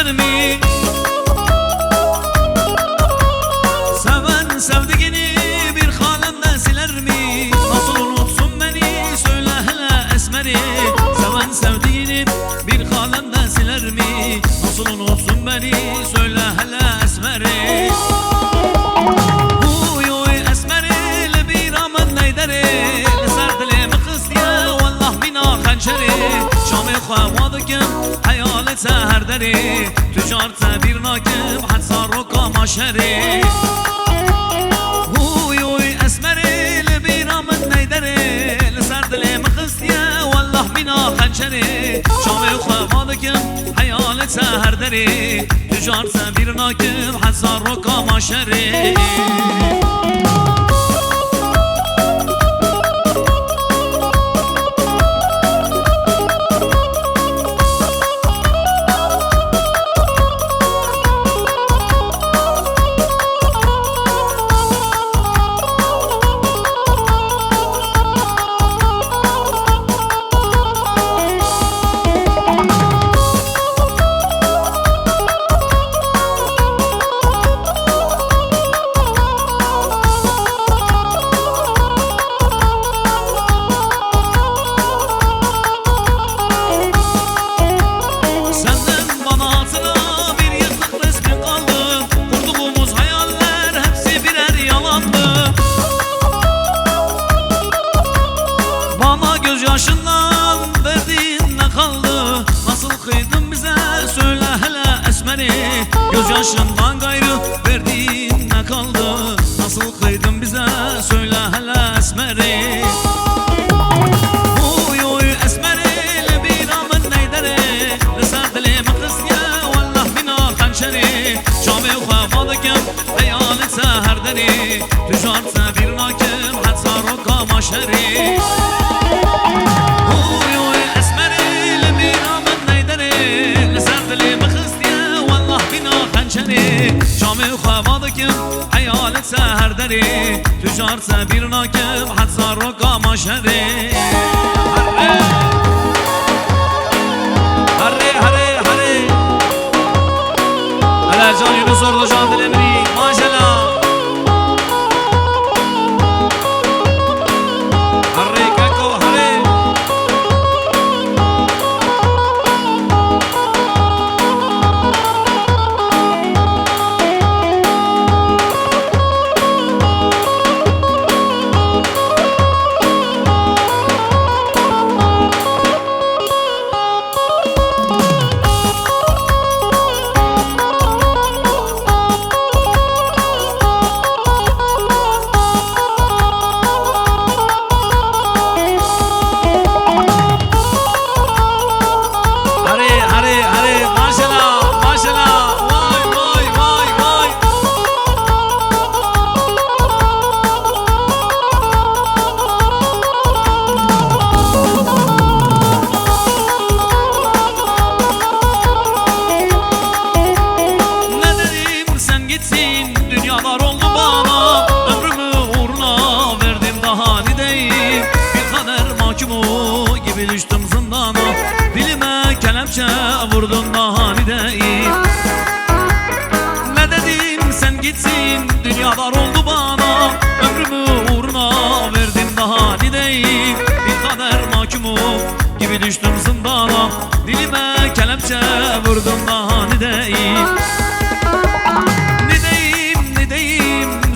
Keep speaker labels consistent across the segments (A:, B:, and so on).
A: siler mi? Seven sevdiğini bir halinde siler mi? Nasıl unutsun beni söyle hele esmeri. Seven sevdiğini bir halinde siler mi? Nasıl unutsun beni söyle hele esmeri. Uy uy esmeri le bir amın neyderi. Le serdili kız diye vallah bina hançeri. Şamı khavadıkım hayalet seherderi. Tücarte bir nakım hadsa roka maşeri. Uy uy esmeri le bir amın neyderi. Le serdili kız diye vallah bina hançeri. Şamı khavadıkım hayalet seherderi. Tücarte bir nakım hadsa roka maşeri. Yaşından verdiğin ne kaldı? Nasıl kıydın bize söyle hele esmeri. Gözyaşından gayrı verdiğin ne kaldı? Nasıl kıydın bize söyle hele esmeri. Uy uy esmeri le bir amın neyderi. Le serdili kız ya vallah bina hançeri. Şamı khavadıkım hayalet seherderi. Tücarte bir nakım hadsa roka maşeri. Şamı khavadıkım hayalet seherderi. Tücarte bir nakım hadsa roka maşeri. Harre harre harre. Hele can Yunus ordu can dilemri maşallah. Harre kako harre. Dünyalar oldu bana, ömrümü uğruna verdim daha ne deyim. Bir kader mahkumu gibi düştüm zindana. Dilime kelepçe vurdun daha ne deyim. Ne dedim sen gitsin, dünyalar oldu bana, ömrümü uğruna verdim daha ne deyim. Bir kader mahkumu gibi düştüm zindana. Dilime kelepçe vurdun daha ne deyim.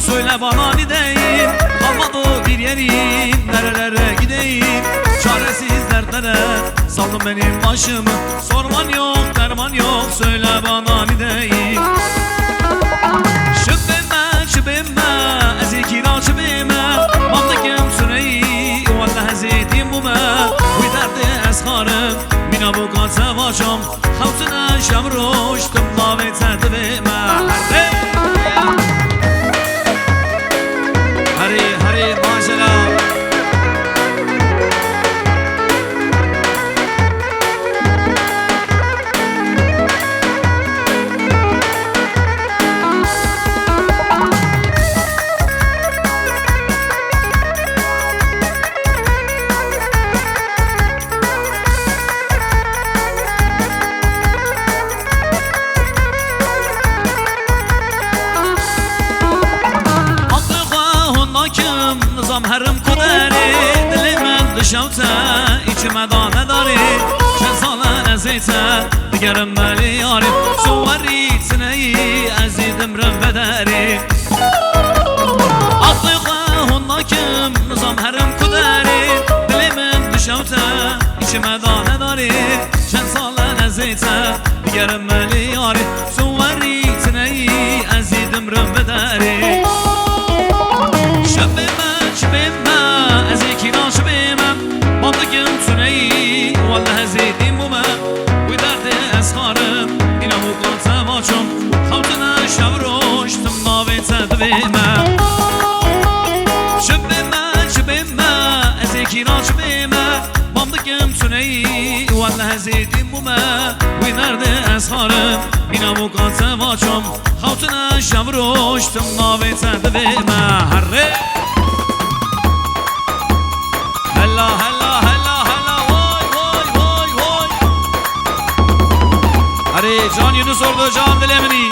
A: Söyle bana ne deyim, kalmadı bir yerim, nerelere gideyim. Çaresiz dertlere saldım benim başımı. Sorman yok, derman yok, söyle bana ne deyim. Şüpheme, şüpheme, ezikira şüpheme. Mamlıkım süreyi, valla hezetim bu me. Bu derdi eskarım, mina bu kat sevaşam. Havsına şemruş, tüm davet edilime. Hare hare maşallah. داری دل من دشوته ایچ مدانه داری چند ساله نزیته دیگرم ملی یاری سواری تنهی ازیدم رم بداری اطلقه هنناکم نظام هرم کداری دل من دشوته ایچ مدانه داری چند ساله نزیته دیگرم ملی یاری سواری تنهی ازیدم رم بداری والله هزيدي موما ودرد اسخارم اینا موقعات واچم خوتنا شبروش تم ناوی تدویما شبما ازيكي را شبما مامدكم تنهي والله هزيدي موما ودرد اسخارم اینا موقعات واچم خوتنا شبروش تم ناوی تدویما هره هلا هلا جان یونس اردو جان دل منی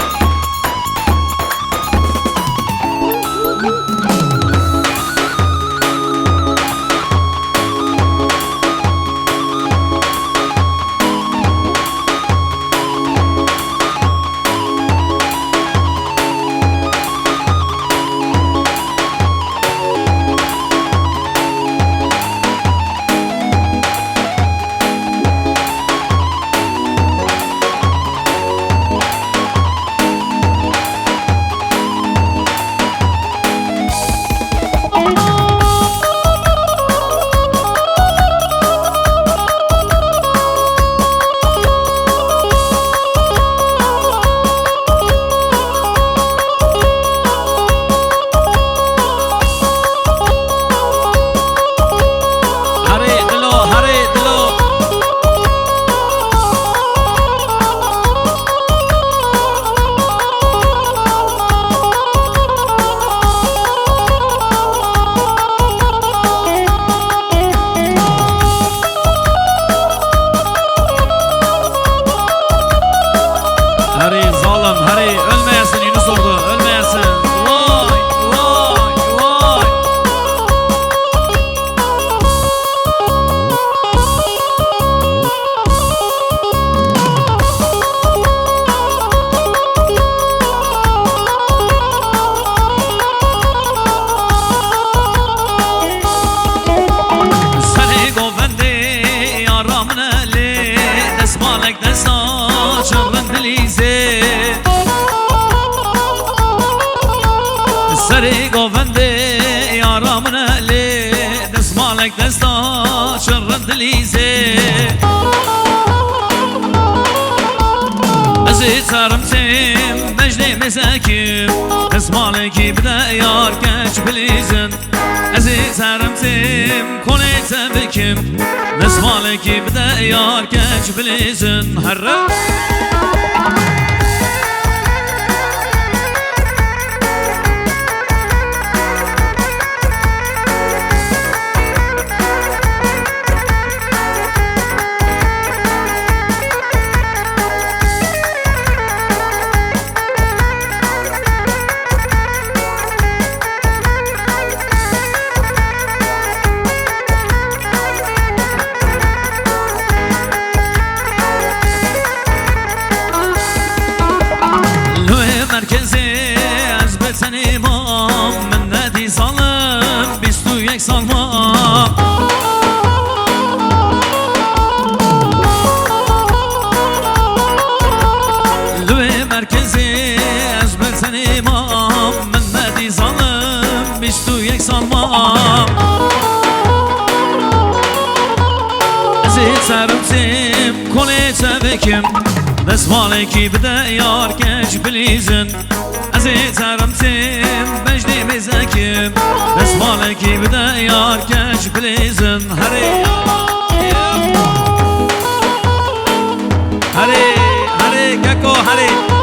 A: سری گوونده یارامن علی دست مالک دستا چرند لیزه ازی ترم تیم مجد مساکیم دست مالکی بده یار کچ بلیزن ازی ترم تیم کنی تبکیم دست مالکی بده یار کچ بلیزن هره دست مالکی بده یار کش بلیزن ازی ترم تیم بجدی بزکیم دست مالکی بده یار کش بلیزن هری هری هری گکو هری